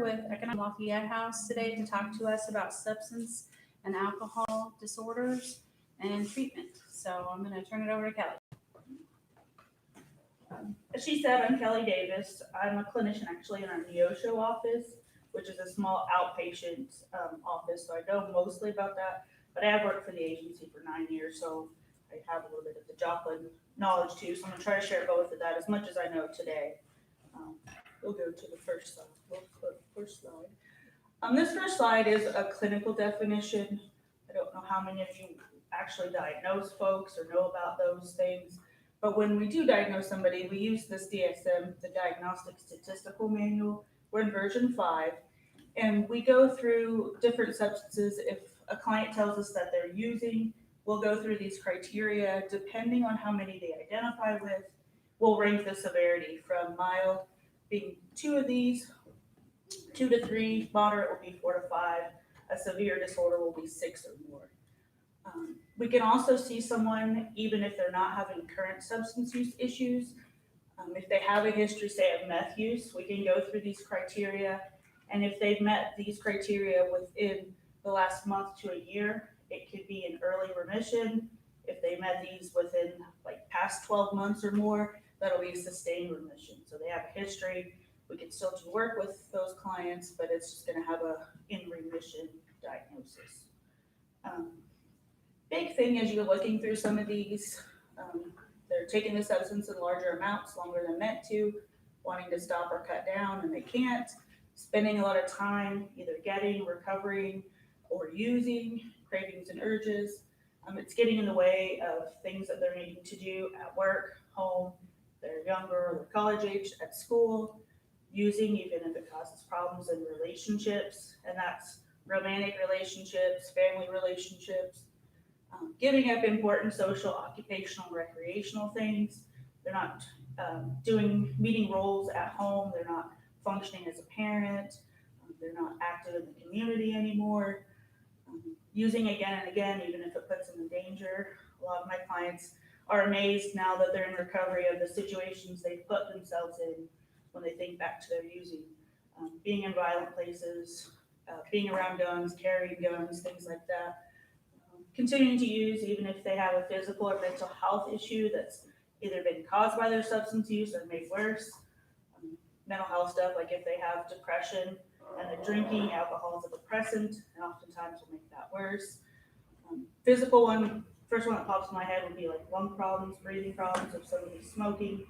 with Economic Lafayette House today to talk to us about substance and alcohol disorders and treatment. So I'm going to turn it over to Kelly. As she said, I'm Kelly Davis. I'm a clinician actually in our Neosho office, which is a small outpatient office. So I know mostly about that, but I have worked for the agency for 9 years, so I have a little bit of the Joplin knowledge too. So I'm going to try to share both of that as much as I know today. We'll go to the first slide. This first slide is a clinical definition. I don't know how many of you actually diagnose folks or know about those things. But when we do diagnose somebody, we use this DSM, the Diagnostic Statistical Manual. We're in version 5, and we go through different substances. If a client tells us that they're using, we'll go through these criteria. Depending on how many they identify with, we'll rank the severity from mild being 2 of these, 2 to 3, moderate will be 4 to 5, a severe disorder will be 6 or more. We can also see someone, even if they're not having current substance use issues, if they have a history, say, of meth use, we can go through these criteria. And if they've met these criteria within the last month to a year, it could be an early remission. If they met these within like past 12 months or more, that'll be a sustained remission. So they have a history. We can still do work with those clients, but it's just going to have a in remission diagnosis. Big thing as you're looking through some of these, they're taking the substance in larger amounts longer than meant to, wanting to stop or cut down, and they can't, spending a lot of time either getting, recovering, or using, cravings and urges. It's getting in the way of things that they're needing to do at work, home, they're younger or they're college age, at school, using even if it causes problems in relationships, and that's romantic relationships, family relationships, giving up important social, occupational, recreational things. They're not meeting roles at home. They're not functioning as a parent. They're not active in the community anymore. Using again and again, even if it puts them in danger. A lot of my clients are amazed now that they're in recovery of the situations they've put themselves in when they think back to their using. Being in violent places, being around guns, carrying guns, things like that. Continuing to use even if they have a physical or mental health issue that's either been caused by their substance use or made worse. Mental health stuff, like if they have depression and they're drinking, alcohol is a depressant, and oftentimes will make that worse. Physical one, first one that pops in my head would be like lung problems, breathing problems, if somebody's smoking,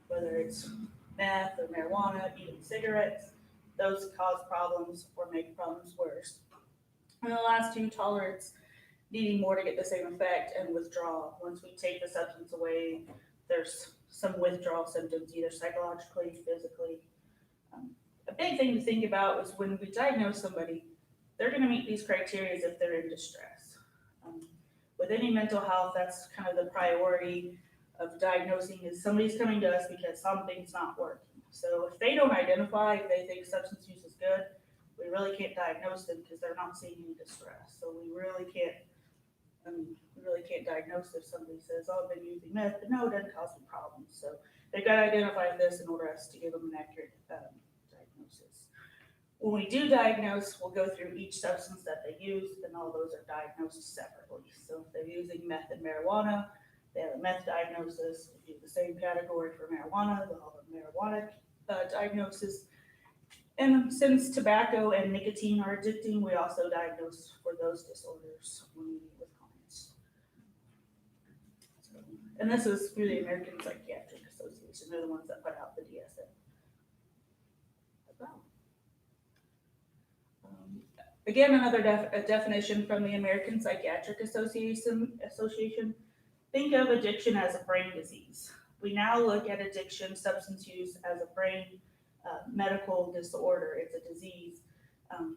whether it's meth or marijuana, even cigarettes, those cause problems or make problems worse. And the last two, tolerance, needing more to get the same effect, and withdrawal. Once we take the substance away, there's some withdrawal symptoms, either psychologically, physically. A big thing to think about is when we diagnose somebody, they're going to meet these criteria if they're in distress. With any mental health, that's kind of the priority of diagnosing, is somebody's coming to us because something's not working. So if they don't identify, if they think substance use is good, we really can't diagnose them because they're not seeing any distress. So we really can't diagnose if somebody says, oh, I've been using meth, but no, it doesn't cause me problems. So they've got to identify this in order for us to give them an accurate diagnosis. When we do diagnose, we'll go through each substance that they use, and all those are diagnosed separately. So if they're using meth and marijuana, they have a meth diagnosis. If you do the same category for marijuana, they'll have a marijuana diagnosis. And since tobacco and nicotine are addicting, we also diagnose for those disorders when we meet with clients. And this is through the American Psychiatric Association. They're the ones that put out the DSM. Again, another definition from the American Psychiatric Association. Think of addiction as a brain disease. We now look at addiction, substance use, as a brain medical disorder. It's a disease.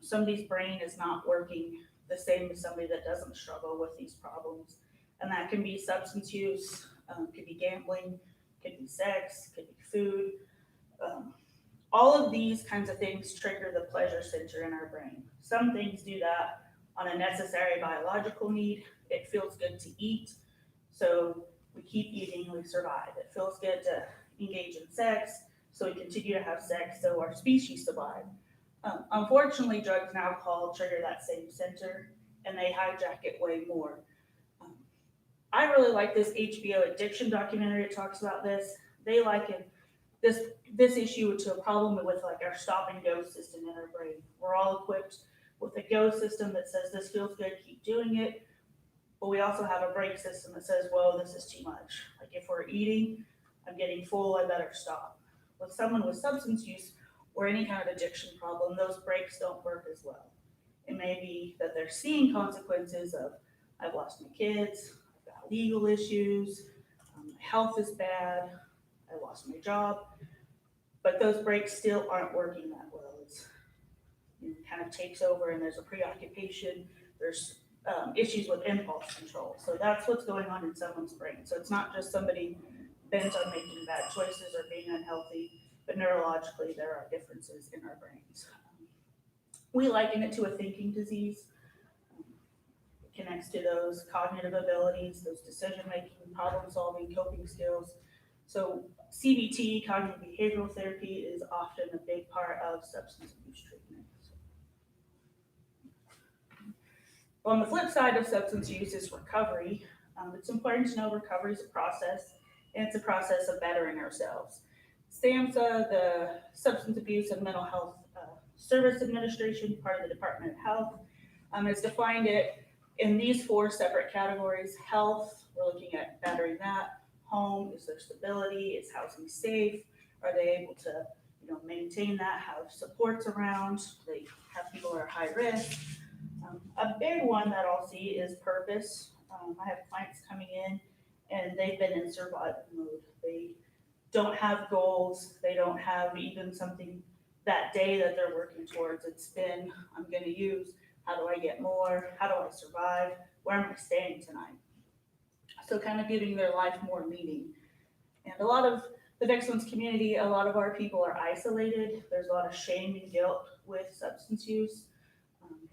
Somebody's brain is not working the same as somebody that doesn't struggle with these problems. And that can be substance use, could be gambling, could be sex, could be food. All of these kinds of things trigger the pleasure center in our brain. Some things do that on a necessary biological need. It feels good to eat, so we keep eating, we survive. It feels good to engage in sex, so we continue to have sex, so our species survive. Unfortunately, drugs and alcohol trigger that same center, and they hijack it way more. Um, I really like this HBO addiction documentary. It talks about this. They liken this issue to a problem with like our stop and go system in our brain. We're all equipped with a go system that says this feels good, keep doing it. But we also have a break system that says, whoa, this is too much. Like if we're eating, I'm getting full, I better stop. With someone with substance use or any kind of addiction problem, those breaks don't work as well. It may be that they're seeing consequences of, I've lost my kids, I've got legal issues, my health is bad, I lost my job, but those breaks still aren't working that well. It's, kind of takes over and there's a preoccupation, there's issues with impulse control. So that's what's going on in someone's brain. So it's not just somebody bent on making bad choices or being unhealthy, but neurologically there are differences in our brains. We liken it to a thinking disease. It connects to those cognitive abilities, those decision-making, problem-solving, coping skills. So CBT, cognitive behavioral therapy, is often a big part of substance abuse treatment. On the flip side of substance use is recovery. It's important to know recovery is a process, and it's a process of bettering ourselves. SAMHSA, the Substance Abuse and Mental Health Service Administration, part of the Department of Health, has defined it in these 4 separate categories. Health, we're looking at bettering that. Home, is there stability? Is housing safe? Are they able to maintain that, have supports around? Do they have people that are high risk? A big one that I'll see is purpose. I have clients coming in and they've been in survival mode. They don't have goals. They don't have even something that day that they're working towards. It's been, I'm going to use, how do I get more? How do I survive? Where am I staying tonight? So kind of giving their life more meaning. And a lot of the Next One's community, a lot of our people are isolated. There's a lot of shame and guilt with substance use.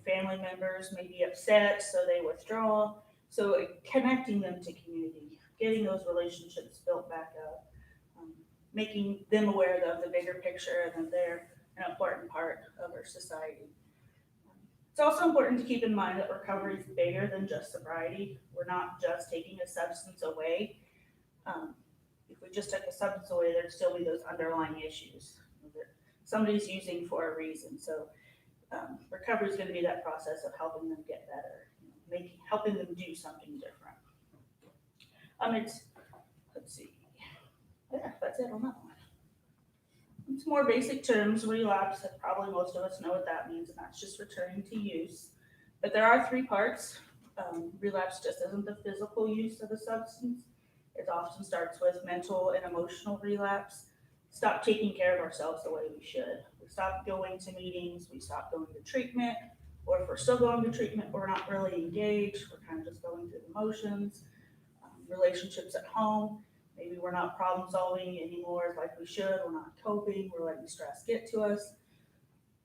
Family members may be upset, so they withdraw. So connecting them to community, getting those relationships built back up, making them aware of the bigger picture and that they're an important part of our society. It's also important to keep in mind that recovery is bigger than just sobriety. We're not just taking a substance away. If we just took a substance away, there'd still be those underlying issues that somebody's using for a reason. So recovery is going to be that process of helping them get better, helping them do something different. Let's see. Yeah, that's it on that one. It's more basic terms. Relapse, probably most of us know what that means, and that's just returning to use. But there are 3 parts. Relapse just isn't the physical use of a substance. It often starts with mental and emotional relapse. Stop taking care of ourselves the way we should. We stop going to meetings, we stop going to treatment, or if we're still going to treatment, we're not really engaged, we're kind of just going through the motions. Relationships at home, maybe we're not problem solving anymore like we should, we're not coping, we're letting stress get to us.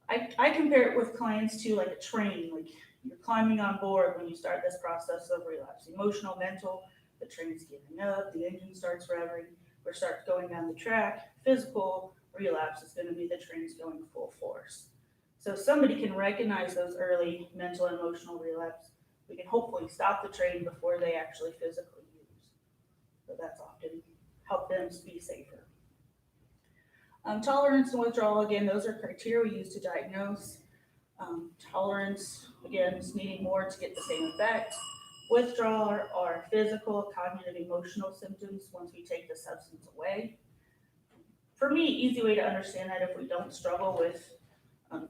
I compare it with clients to like a train, like you're climbing on board when you start this process of relapse. Emotional, mental, the train's giving up, the engine starts revving, or starts going down the track. Physical relapse is going to be the train's going full force. So if somebody can recognize those early mental and emotional relapse, we can hopefully stop the train before they actually physically use. So that's often help them be safer. Tolerance and withdrawal, again, those are criteria we use to diagnose. Tolerance, again, is needing more to get the same effect. Withdrawal are physical, cognitive, emotional symptoms once we take the substance away. For me, easy way to understand that if we don't struggle with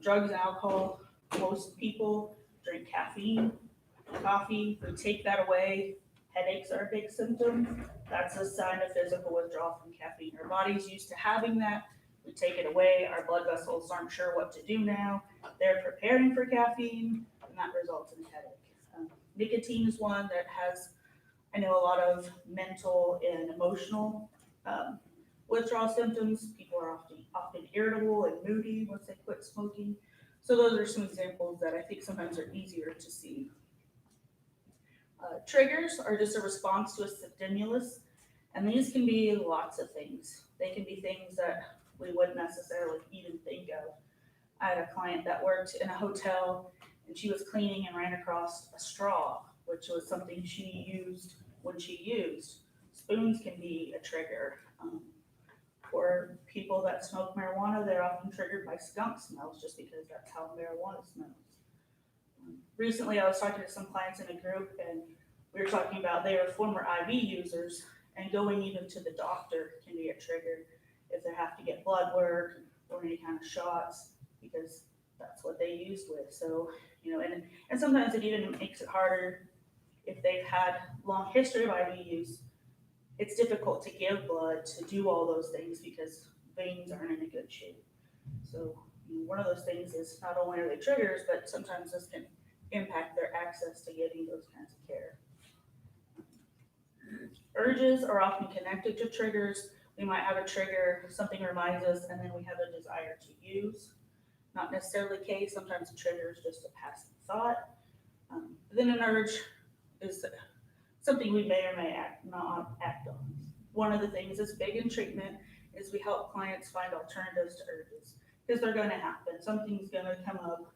drugs and alcohol, most people drink caffeine, coffee. If we take that away, headaches are a big symptom. That's a sign of physical withdrawal from caffeine. Our body's used to having that. We take it away, our blood vessels aren't sure what to do now. They're preparing for caffeine, and that results in a headache. Nicotine is one that has, I know, a lot of mental and emotional withdrawal symptoms. People are often irritable and moody once they quit smoking. So those are some examples that I think sometimes are easier to see. Triggers are just a response to a stimulus, and these can be lots of things. They can be things that we wouldn't necessarily even think of. I had a client that worked in a hotel and she was cleaning and ran across a straw, which was something she used when she used. Spoons can be a trigger. For people that smoke marijuana, they're often triggered by skunk smells just because that's how marijuana smells. Recently, I was talking to some clients in a group and we were talking about they were former IV users, and going even to the doctor can be a trigger if they have to get blood work or any kind of shots, because that's what they used with. So, and sometimes it even makes it harder if they've had long history of IV use. It's difficult to give blood to do all those things because veins aren't in a good shape. So one of those things is not only are they triggers, but sometimes this can impact their access to getting those kinds of care. Urges are often connected to triggers. We might have a trigger, something reminds us, and then we have a desire to use. Not necessarily the case. Sometimes a trigger is just a passing thought. Then an urge is something we may or may not act on. One of the things that's big in treatment is we help clients find alternatives to urges, because they're going to happen. Something's going to come up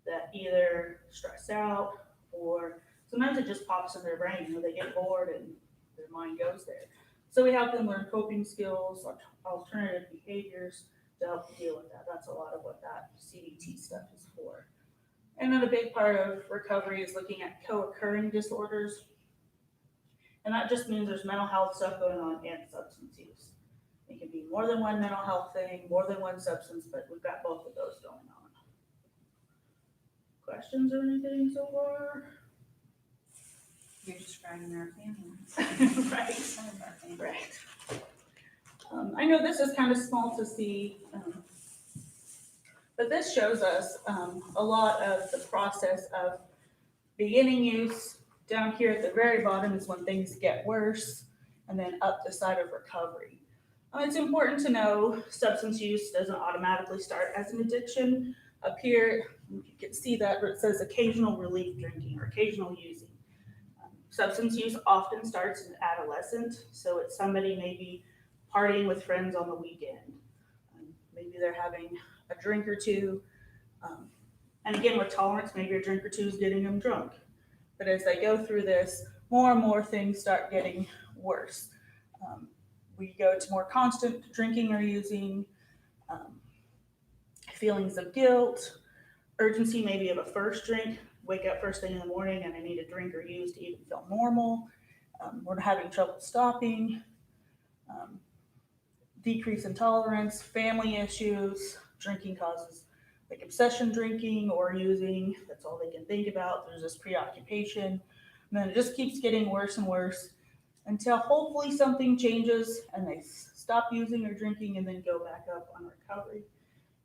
that either stress out, or sometimes it just pops in their brain. They get bored and their mind goes there. So we help them learn coping skills, alternative behaviors to help deal with that. That's a lot of what that CBT stuff is for. And then a big part of recovery is looking at co-occurring disorders. And that just means there's mental health stuff going on and substance use. It can be more than one mental health thing, more than one substance, but we've got both of those going on. Questions or anything so far? You're describing our family. Right. Some of our family. Right. I know this is kind of small to see, but this shows us a lot of the process of beginning use. Down here at the very bottom is when things get worse, and then up the side of recovery. It's important to know substance use doesn't automatically start as an addiction. Up here, you can see that where it says occasional relief drinking or occasional using. Substance use often starts in adolescent, so it's somebody maybe partying with friends on the weekend. Maybe they're having a drink or two. And again, with tolerance, maybe a drink or two is getting them drunk. But as they go through this, more and more things start getting worse. We go to more constant drinking or using, feelings of guilt, urgency maybe of a first drink. Wake up first thing in the morning and I need a drink or use to even feel normal. We're having trouble stopping. Decrease in tolerance, family issues. Drinking causes like obsession drinking or using. That's all they can think about. There's this preoccupation. And then it just keeps getting worse and worse until hopefully something changes and they stop using or drinking and then go back up on recovery.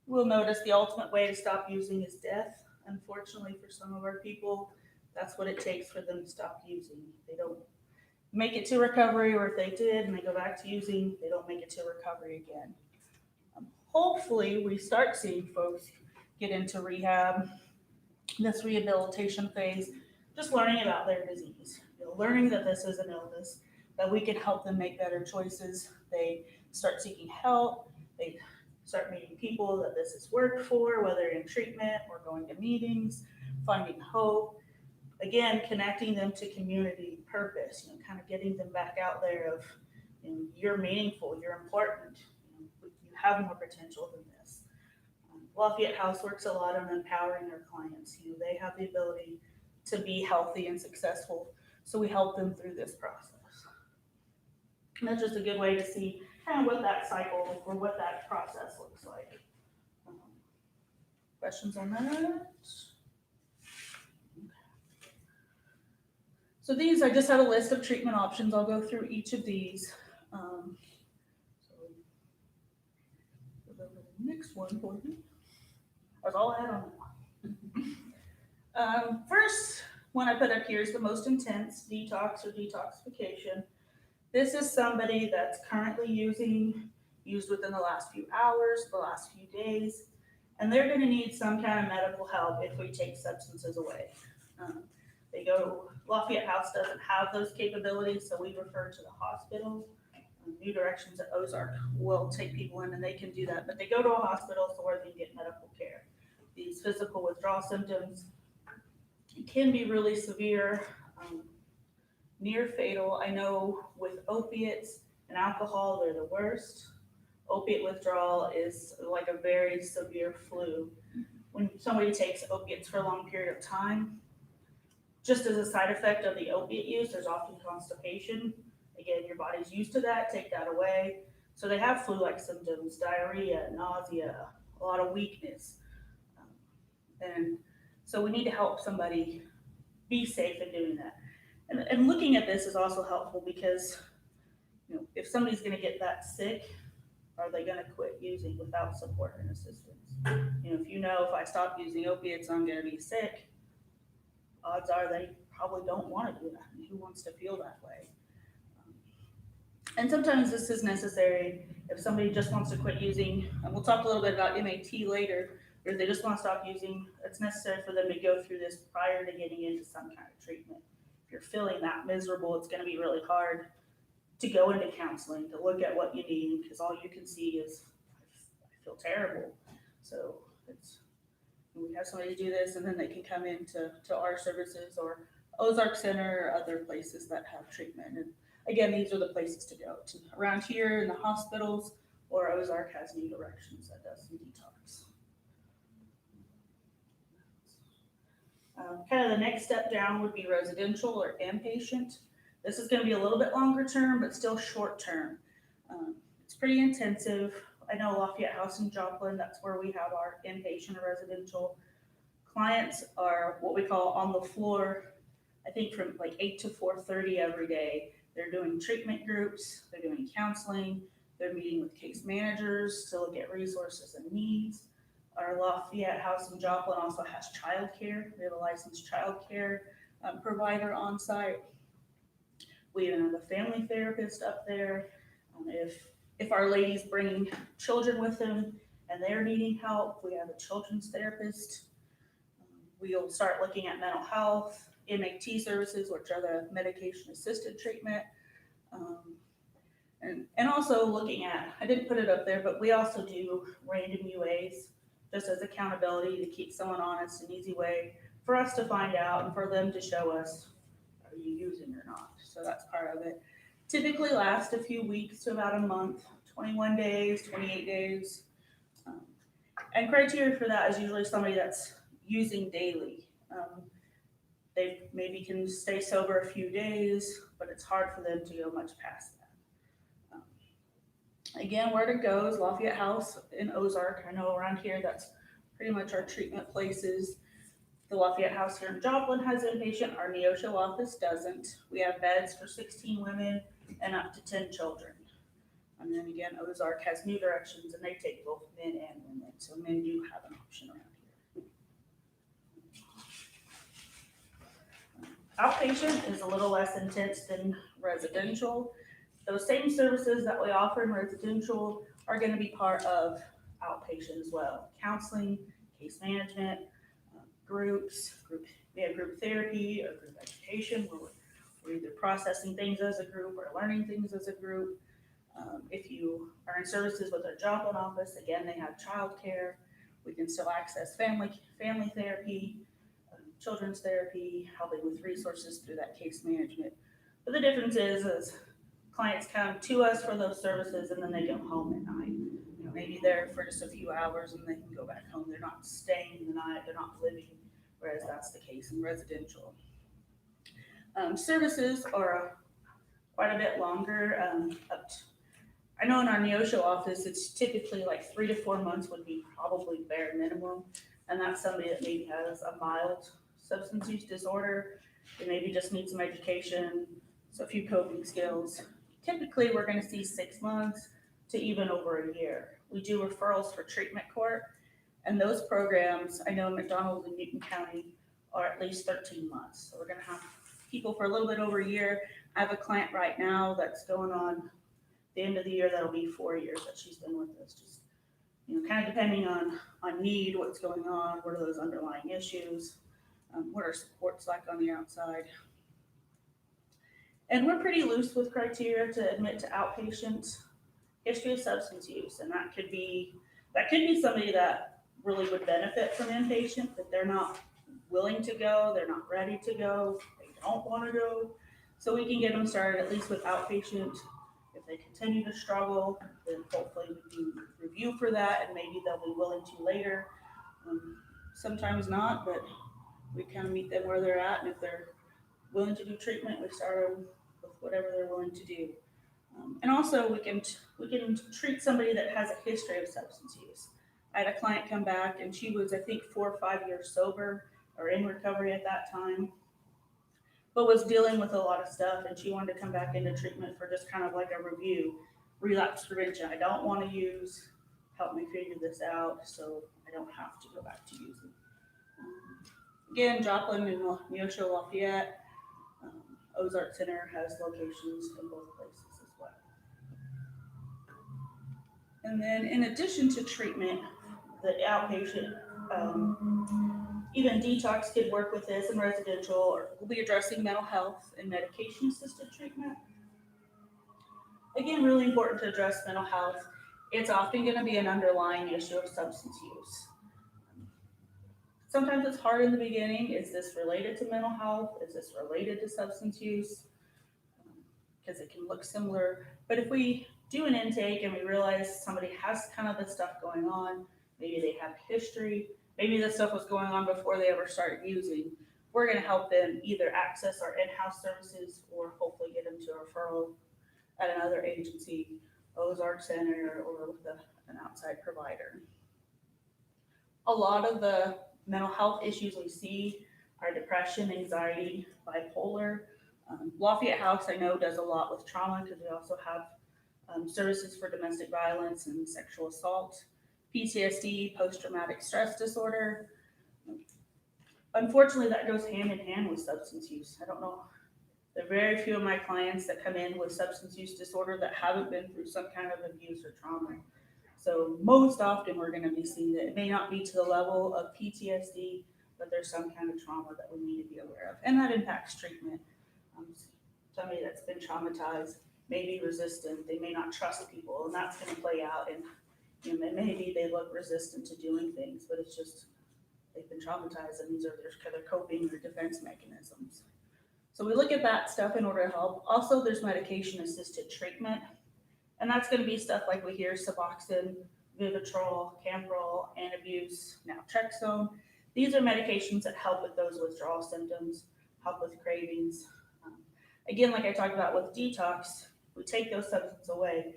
We'll notice the ultimate way to stop using is death. Unfortunately, for some of our people, that's what it takes for them to stop using. They don't make it to recovery, or if they did and they go back to using, they don't make it to recovery again. Hopefully, we start seeing folks get into rehab, this rehabilitation phase, just learning about their disease, learning that this is an illness, that we can help them make better choices. They start seeking help. They start meeting people that this has worked for, whether in treatment or going to meetings, finding hope. Again, connecting them to community purpose, kind of getting them back out there of, you're meaningful, you're important, you have more potential than this. Lafayette House works a lot on empowering their clients. They have the ability to be healthy and successful, so we help them through this process. And that's just a good way to see kind of what that cycle or what that process looks like. Questions on that? So these, I just have a list of treatment options. I'll go through each of these. The next one for you. That's all I had on that one. First one I put up here is the most intense, detox or detoxification. This is somebody that's currently used within the last few hours, the last few days, and they're going to need some kind of medical help if we take substances away. Lafayette House doesn't have those capabilities, so we refer to the hospital. New Directions at Ozark will take people in and they can do that, but they go to a hospital so where they can get medical care. these physical withdrawal symptoms. It can be really severe, near fatal. I know with opiates and alcohol, they're the worst. Opiate withdrawal is like a very severe flu. When somebody takes opiates for a long period of time, just as a side effect of the opiate use, there's often constipation. Again, your body's used to that, take that away. So they have flu-like symptoms, diarrhea, nausea, a lot of weakness. And so we need to help somebody be safe in doing that. And looking at this is also helpful because, if somebody's gonna get that sick, are they gonna quit using without support and assistance? If I stop using opiates, I'm gonna be sick, odds are they probably don't wanna do that. And who wants to feel that way? And sometimes this is necessary if somebody just wants to quit using, and we'll talk a little bit about MAT later, or if they just want to stop using, it's necessary for them to go through this prior to getting into some kind of treatment. If you're feeling that miserable, it's going to be really hard to go into counseling, to look at what you need, because all you can see is, I feel terrible. So we have somebody do this, and then they can come into our services or Ozark Center or other places that have treatment. And again, these are the places to go to. Around here in the hospitals, or Ozark has New Directions that does some detox. Kind of the next step down would be residential or inpatient. This is going to be a little bit longer term, but still short term. It's pretty intensive. I know Lafayette House in Joplin, that's where we have our inpatient or residential. Clients are what we call on the floor, I think from like 8 to 4:30 every day. They're doing treatment groups, they're doing counseling, they're meeting with case managers to look at resources and needs. Our Lafayette House in Joplin also has childcare. We have a licensed childcare provider on site. We even have a family therapist up there. If our lady's bringing children with them and they're needing help, we have a children's therapist. We'll start looking at mental health, MAT services, which are the medication-assisted treatment, and also looking at, I didn't put it up there, but we also do random UAs, just as accountability to keep someone honest, an easy way for us to find out and for them to show us, are you using or not? So that's part of it. Typically lasts a few weeks to about a month, 21 days, 28 days. And criteria for that is usually somebody that's using daily. They maybe can stay sober a few days, but it's hard for them to go much past that. Again, where to go is Lafayette House in Ozark. I know around here that's pretty much our treatment places. The Lafayette House here in Joplin has inpatient. Our Neosho office doesn't. We have beds for 16 women and up to 10 children. And then again, Ozark has New Directions, and they take both men and women. So men do have an option around here. Outpatient is a little less intense than residential. Those same services that we offer in residential are going to be part of outpatient as well. Counseling, case management, we have group therapy or group education where we're either processing things as a group or learning things as a group. If you are in services with our Joplin office, again, they have childcare. We can still access family therapy, children's therapy, helping with resources through that case management. But the difference is clients come to us for those services and then they go home at night. Maybe they're for just a few hours and they can go back home. They're not staying the night, they're not living, whereas that's the case in residential. Services are quite a bit longer. I know in our Neosho office, it's typically like 3 to 4 months would be probably bare minimum. And that's somebody that maybe has a mild substance use disorder. They maybe just need some education, so a few coping skills. Typically, we're going to see 6 months to even over a year. We do referrals for treatment court, and those programs, I know McDonald and Newton County are at least 13 months. So we're going to have people for a little bit over a year. I have a client right now that's going on the end of the year, that'll be 4 years that she's been with us. Just, kind of depending on need, what's going on, what are those underlying issues, what are supports like on the outside. And we're pretty loose with criteria to admit to outpatient. History of substance use, and that could be somebody that really would benefit from inpatient, but they're not willing to go, they're not ready to go, they don't want to go. So we can get them started at least with outpatient. If they continue to struggle, then hopefully we can review for that, and maybe they'll be willing to later. Sometimes not, but we kind of meet them where they're at, and if they're willing to do treatment, we start them with whatever they're willing to do. And also, we can treat somebody that has a history of substance use. I had a client come back, and she was, I think, 4 or 5 years sober or in recovery at that time, but was dealing with a lot of stuff, and she wanted to come back into treatment for just kind of like a review, relapse prevention. I don't want to use, help me figure this out so I don't have to go back to using. Again, Joplin and Neosho Lafayette, Ozark Center has locations in both places as well. And then in addition to treatment, the outpatient, even Detox could work with this in residential, or we'll be addressing mental health and medication assisted treatment. Again, really important to address mental health. It's often going to be an underlying issue of substance use. Sometimes it's hard in the beginning. Is this related to mental health? Is this related to substance use? Because it can look similar. But if we do an intake and we realize somebody has kind of this stuff going on, maybe they have history, maybe this stuff was going on before they ever started using, we're going to help them either access our in-house services or hopefully get them to a referral at another agency, Ozark Center, or with an outside provider. A lot of the mental health issues we see are depression, anxiety, bipolar. Lafayette House, I know, does a lot with trauma because we also have services for domestic violence and sexual assault, PTSD, post-traumatic stress disorder. Unfortunately, that goes hand in hand with substance use. I don't know. There are very few of my clients that come in with substance use disorder that haven't been through some kind of abuse or trauma. So most often we're going to be seeing that it may not be to the level of PTSD, but there's some kind of trauma that we need to be aware of. And that impacts treatment. Somebody that's been traumatized may be resistant. They may not trust people, and that's going to play out. And maybe they look resistant to doing things, but it's just they've been traumatized, and these are their coping or defense mechanisms. So we look at that stuff in order to help. Also, there's medication-assisted treatment, and that's going to be stuff like we hear Suboxone, Vivitrol, Camprol, Antabuse, naltrexone. These are medications that help with those withdrawal symptoms, help with cravings. Again, like I talked about with detox, we take those substances away.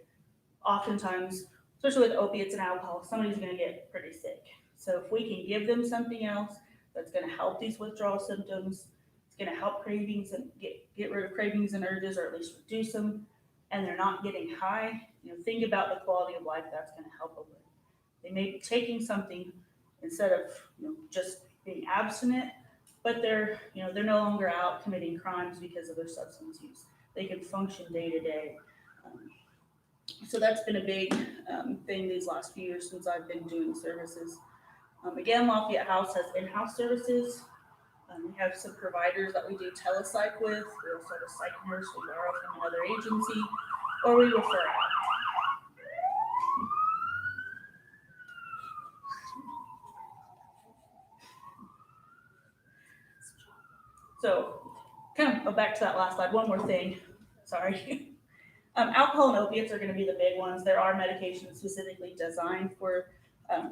Oftentimes, especially with opiates and alcohol, somebody's going to get pretty sick. So if we can give them something else that's going to help these withdrawal symptoms, it's going to help cravings and get rid of cravings and urges, or at least reduce them, and they're not getting high, think about the quality of life that's going to help them with. They may be taking something instead of just being abstinent, but they're no longer out committing crimes because of their substance use. They can function day to day. So that's been a big thing these last few years since I've been doing services. Again, Lafayette House has in-house services. We have some providers that we do telepsych with. We also have a psych nurse we borrow from another agency, or we refer out. So, kind of go back to that last slide. One more thing. Sorry. Alcohol and opiates are going to be the big ones. There are medications specifically designed for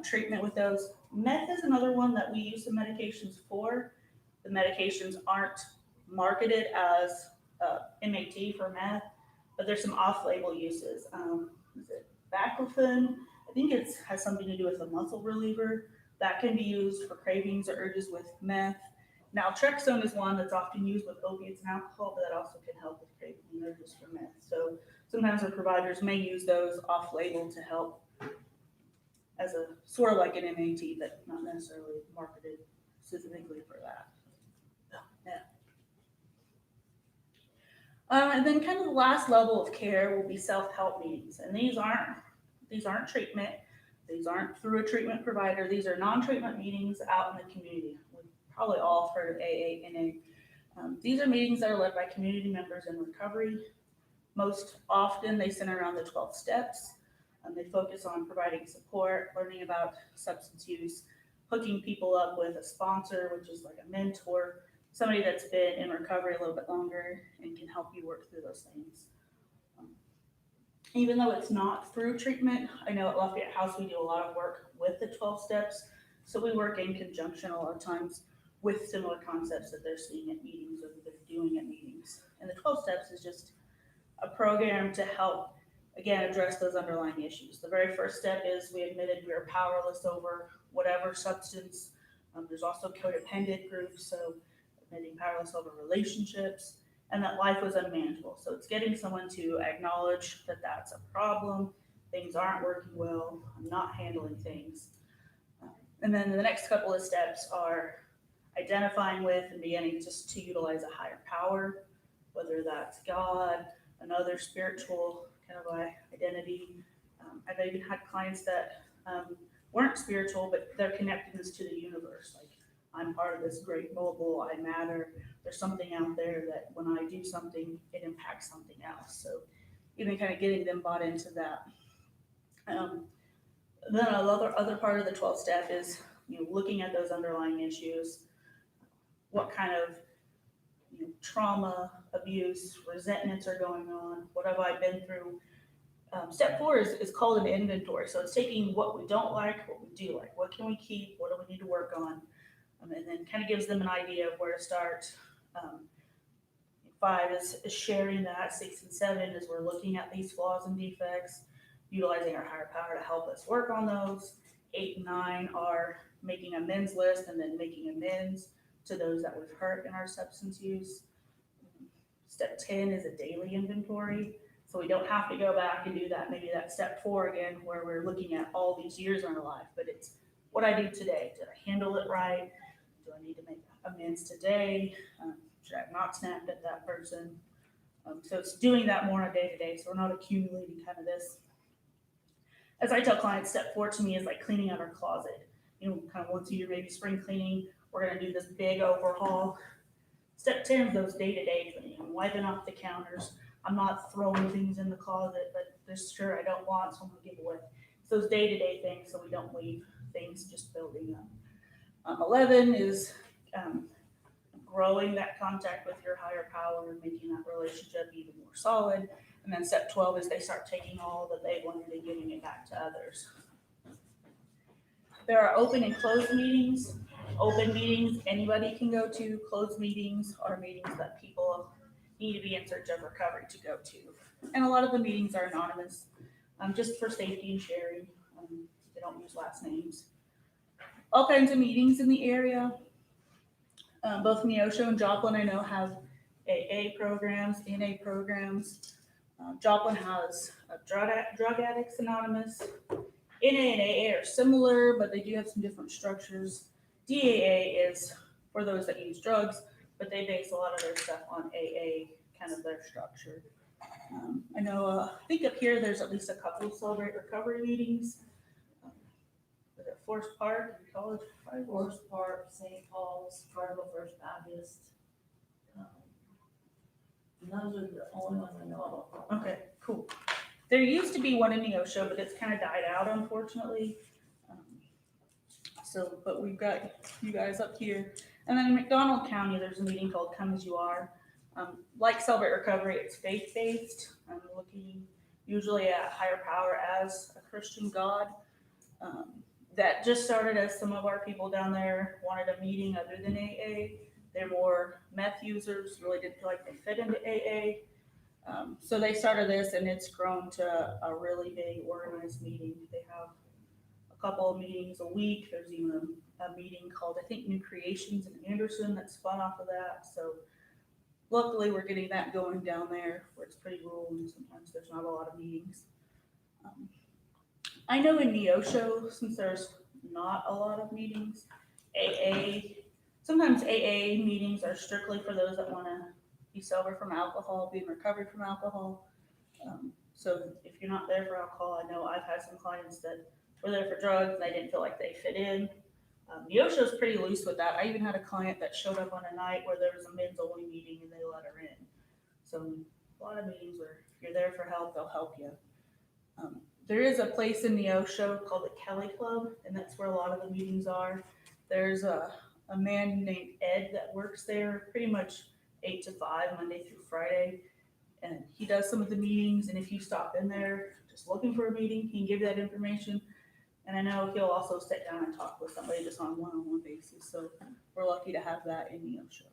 treatment with those. Meth is another one that we use some medications for. The medications aren't marketed as MAT for meth, but there's some off-label uses. Is it baclofen? I think it has something to do with a muscle reliever. That can be used for cravings or urges with meth. Naltrexone is one that's often used with opiates and alcohol, but that also can help with cravings and urges for meth. So sometimes our providers may use those off-label to help as a sort of like an MAT, but not necessarily marketed specifically for that. Yeah. And then kind of the last level of care will be self-help needs. And these aren't treatment. These aren't through a treatment provider. These are non-treatment meetings out in the community. We've probably all heard of AA, NA. These are meetings that are led by community members in recovery. Most often they center around the 12 steps. They focus on providing support, learning about substance use, hooking people up with a sponsor, which is like a mentor, somebody that's been in recovery a little bit longer and can help you work through those things. Even though it's not through treatment, I know at Lafayette House we do a lot of work with the 12 steps. So we work in conjunction a lot of times with similar concepts that they're seeing at meetings or that they're doing at meetings. And the 12 steps is just a program to help, again, address those underlying issues. The very first step is we admitted we are powerless over whatever substance. There's also codependent groups, so admitting powerless over relationships, and that life was unmanageable. So it's getting someone to acknowledge that that's a problem, things aren't working well, I'm not handling things. And then the next couple of steps are identifying with and beginning just to utilize a higher power, whether that's God, another spiritual kind of identity. I've even had clients that weren't spiritual, but they're connecting this to the universe. Like, I'm part of this great mobile, I matter. There's something out there that when I do something, it impacts something else. So even kind of getting them bought into that. Then other part of the 12 step is, looking at those underlying issues. What kind of trauma, abuse, resentments are going on? What have I been through? Step 4 is called an inventory. So it's taking what we don't like, what we do like. What can we keep? What do we need to work on? And then kind of gives them an idea of where to start. 5 is sharing that. 6 and 7 is we're looking at these flaws and defects, utilizing our higher power to help us work on those. 8 and 9 are making amends list and then making amends to those that we've hurt in our substance use. Step 10 is a daily inventory. So we don't have to go back and do that. Maybe that's step 4 again, where we're looking at all these years in our life, but it's what I do today. Did I handle it right? Do I need to make amends today? Should I have not snapped at that person? So it's doing that more on a day-to-day. So we're not accumulating kind of this. As I tell clients, step 4 to me is like cleaning out our closet. Kind of once a year, maybe spring cleaning, we're going to do this big overhaul. Step 10 is those day-to-day cleaning. I'm wiping off the counters. I'm not throwing things in the closet, but there's sure I don't want, so I'm going to give away. It's those day-to-day things so we don't leave things just building up. 11 is growing that contact with your higher power and making that relationship even more solid. And then step 12 is they start taking all that they've learned and giving it back to others. There are open and closed meetings. Open meetings anybody can go to. Closed meetings are meetings that people need to be in search of recovery to go to. And a lot of the meetings are anonymous, just for safety and sharing. They don't use last names. All kinds of meetings in the area. Both Neosho and Joplin, I know, have AA programs, NA programs. Joplin has Drug Addicts Anonymous. NA and AA are similar, but they do have some different structures. DAA is for those that use drugs, but they base a lot of their stuff on AA, kind of their structure. I know, I think up here there's at least a couple of Celebrate Recovery meetings. Is it Forest Park, College? Forest Park, St. Paul's, Cardinal First Baptist. And those are the only ones I know of. Okay, cool. There used to be one in Neosho, but it's kind of died out, unfortunately. But we've got you guys up here. And then in McDonald County, there's a meeting called Come As You Are. Like Celebrate Recovery, it's faith-based. I'm looking usually at higher power as a Christian God. That just started as some of our people down there wanted a meeting other than AA. They're more meth users, really didn't feel like they fit into AA. So they started this, and it's grown to a really big organized meeting. They have a couple of meetings a week. There's even a meeting called, I think, New Creations in Anderson that spun off of that. So luckily we're getting that going down there where it's pretty rural and sometimes there's not a lot of meetings. I know in Neosho, since there's not a lot of meetings, sometimes AA meetings are strictly for those that want to be sober from alcohol, be in recovery from alcohol. So if you're not there for alcohol, I know I've had some clients that were there for drugs and they didn't feel like they fit in. Neosho's pretty loose with that. I even had a client that showed up on a night where there was a men's only meeting and they let her in. So a lot of meetings where if you're there for help, they'll help you. There is a place in Neosho called the Kelly Club, and that's where a lot of the meetings are. There's a man named Ed that works there pretty much 8 to 5, Monday through Friday. And he does some of the meetings, and if you stop in there just looking for a meeting, he can give you that information. And I know he'll also sit down and talk with somebody just on a one-on-one basis, so we're lucky to have that in Neosho.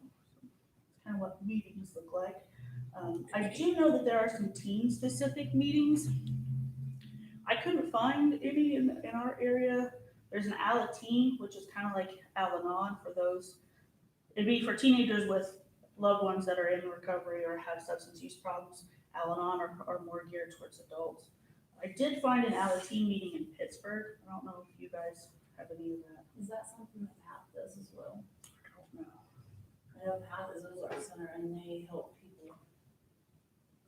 It's kind of what meetings look like. I do know that there are some teen-specific meetings. I couldn't find any in our area. There's an Alateen, which is kind of like Al-Anon for those. It'd be for teenagers with loved ones that are in recovery or have substance use problems. Al-Anon are more geared towards adults. I did find an Alateen meeting in Pittsburgh. I don't know if you guys have any of that. Is that something that PATH does as well? I don't know. I know PATH is Ozark Center and they help people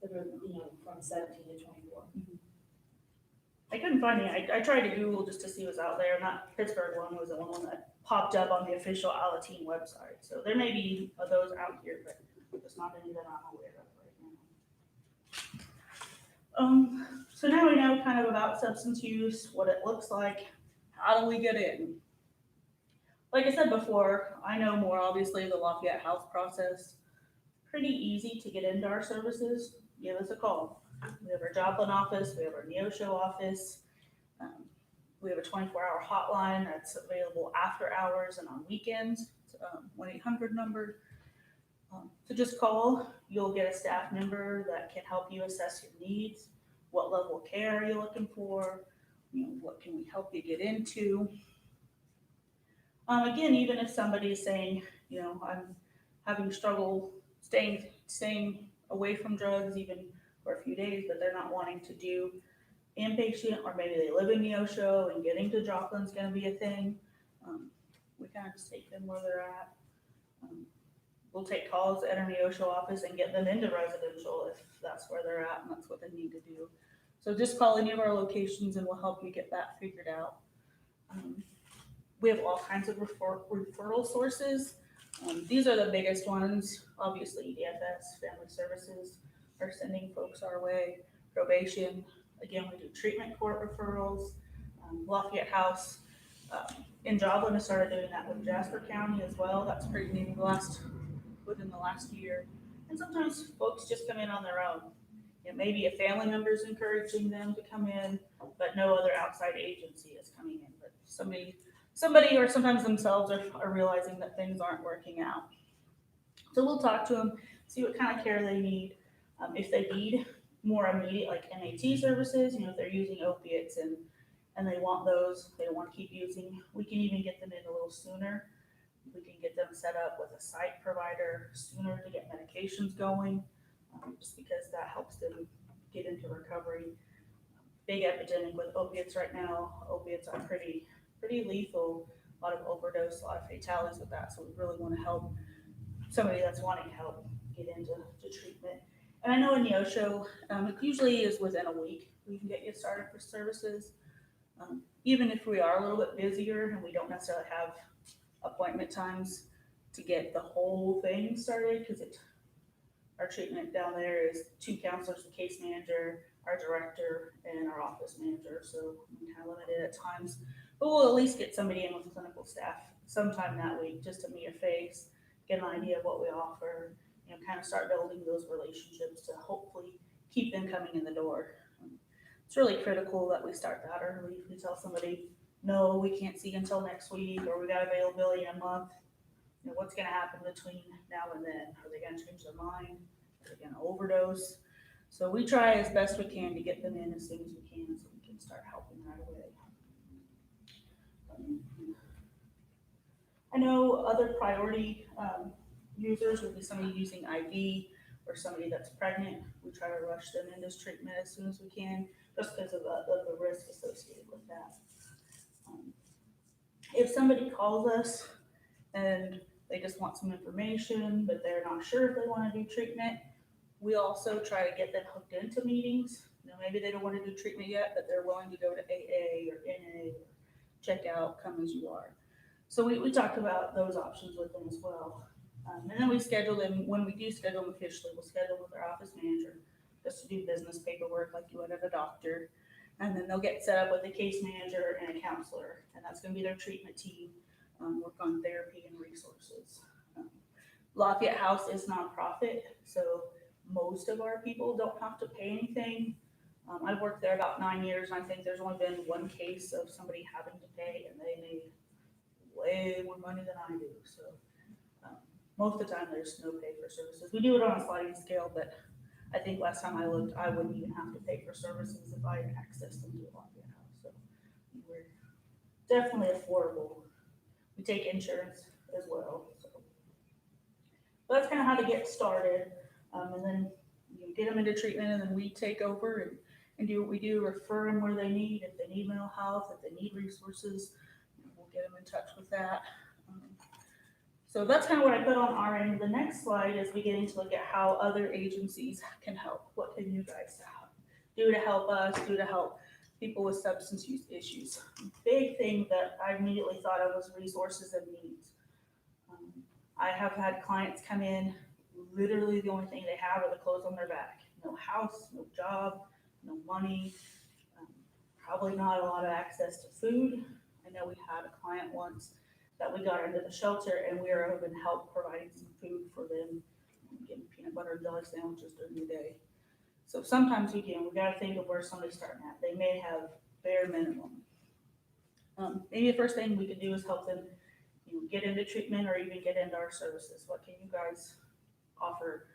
that are, from 17 to 24. I couldn't find any. I tried to Google just to see what's out there. That Pittsburgh one was the one that popped up on the official Alateen website. So there may be those out here, but there's not any that I'm aware of right now. So now we know kind of about substance use, what it looks like. How do we get in? Like I said before, I know more obviously the Lafayette House process. Pretty easy to get into our services. Give us a call. We have our Joplin office, we have our Neosho office. We have a 24-hour hotline that's available after hours and on weekends. It's a 1-800 number. So just call. You'll get a staff member that can help you assess your needs. What level of care are you looking for? What can we help you get into? Again, even if somebody's saying, I'm having struggle staying away from drugs even for a few days, but they're not wanting to do inpatient, or maybe they live in Neosho and getting to Joplin's going to be a thing. We kind of just take them where they're at. We'll take calls at our Neosho office and get them into residential if that's where they're at and that's what they need to do. So just call any of our locations and we'll help you get that figured out. We have all kinds of referral sources. These are the biggest ones. Obviously, EDFS, Family Services are sending folks our way. Probation, again, we do treatment court referrals. Lafayette House in Joplin has started doing that with Jasper County as well. That's pretty new within the last year. And sometimes folks just come in on their own. Maybe a family member is encouraging them to come in, but no other outside agency is coming in. But somebody or sometimes themselves are realizing that things aren't working out. So we'll talk to them, see what kind of care they need. If they need more immediate, like MAT services, if they're using opiates and they want those, they don't want to keep using, we can even get them in a little sooner. We can get them set up with a site provider sooner to get medications going, just because that helps them get into recovery. Big epidemic with opiates right now. Opiates are pretty lethal. A lot of overdose, a lot of fatalities with that. So we really want to help somebody that's wanting help get into treatment. And I know in Neosho, it usually is within a week we can get you started for services. Even if we are a little bit busier and we don't necessarily have appointment times to get the whole thing started, because our treatment down there is 2 counselors, the case manager, our director, and our office manager. So we're kind of limited at times, but we'll at least get somebody in with clinical staff sometime that week just to meet a face, get an idea of what we offer, kind of start building those relationships to hopefully keep them coming in the door. It's really critical that we start that early. If we tell somebody, no, we can't see until next week, or we got availability in a month, what's going to happen between now and then? Are they going to change their mind? Are they going to overdose? So we try as best we can to get them in as soon as we can so we can start helping right away. I know other priority users would be somebody using IV or somebody that's pregnant. We try to rush them into treatment as soon as we can, just because of the risk associated with that. If somebody calls us and they just want some information, but they're not sure if they want to do treatment, we also try to get them hooked into meetings. Maybe they don't want to do treatment yet, but they're willing to go to AA or NA or check out, come as you are. So we talked about those options with them as well. And then we schedule them, when we do schedule them officially, we'll schedule with our office manager just to do business paperwork like you would at a doctor. And then they'll get set up with a case manager and a counselor, and that's gonna be their treatment team, work on therapy and resources. Lafayette House is nonprofit, so most of our people don't have to pay anything. I've worked there about 9 years, and I think there's only been one case of somebody having to pay, and they made way more money than I do, so. Most of the time, there's no pay for services. We do it on a sliding scale, but I think last time I looked, I wouldn't even have to pay for services if I had access them to a Lafayette House, so. We're definitely affordable. We take insurance as well, so. But that's kind of how to get started, and then get them into treatment, and then we take over and do what we do, refer them where they need. If they need mental health, if they need resources, we'll get them in touch with that. So that's kind of what I put on our end. The next slide is beginning to look at how other agencies can help. What can you guys do to help us, do to help people with substance use issues? Big thing that I immediately thought of was resources and needs. I have had clients come in, literally the only thing they have are the clothes on their back. No house, no job, no money, probably not a lot of access to food. I know we had a client once that we got into the shelter, and we were able to help providing some food for them, getting peanut butter and jelly sandwiches during the day. So sometimes we gotta think of where somebody's starting at. They may have bare minimum. Maybe the first thing we could do is help them, get into treatment or even get into our services. What can you guys offer?